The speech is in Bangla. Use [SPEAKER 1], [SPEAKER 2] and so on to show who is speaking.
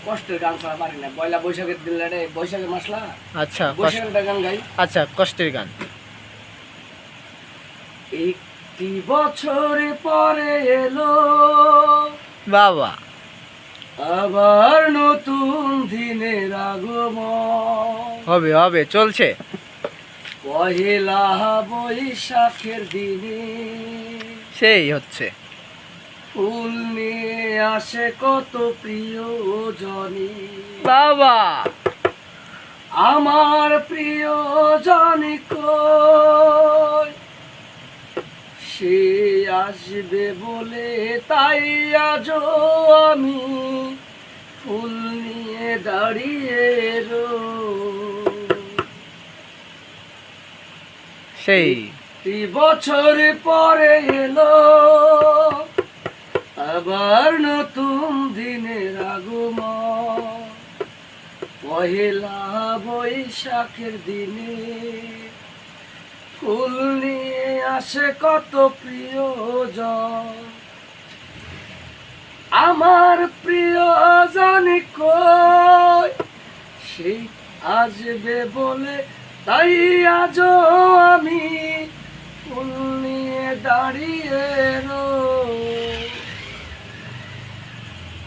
[SPEAKER 1] কষ্টের গান ছাড়া পারি না। পয়লা বৈশাখের দিন রে, বৈশাখের মাসলা।
[SPEAKER 2] আচ্ছা
[SPEAKER 1] বৈশাখের গান গাই।
[SPEAKER 2] আচ্ছা, কষ্টের গান।
[SPEAKER 1] একটি বছর পরে এলো
[SPEAKER 2] বাবা,
[SPEAKER 1] আবার নতুন দিনের আগমন।
[SPEAKER 2] হবে হবে, চলছে।
[SPEAKER 1] পহেলা বৈশাখের দিনে
[SPEAKER 2] সেই হচ্ছে।
[SPEAKER 1] ফুল নিয়ে আসে কত প্রিয়জনী।
[SPEAKER 2] বাবা,
[SPEAKER 1] আমার প্রিয়জনী কই, সে আসবে বলে তাই আজও আমি ফুল নিয়ে দাঁড়িয়ে
[SPEAKER 2] সেই
[SPEAKER 1] বছর পরে এলো আবার নতুন দিনের আগমন। পহেলা বৈশাখের দিনে ফুল নিয়ে আসে কত প্রিয়জন। আমার প্রিয়জন কই, সেই আসবে বলে তাই আজও আমি ফুল নিয়ে দাঁড়িয়ে রই।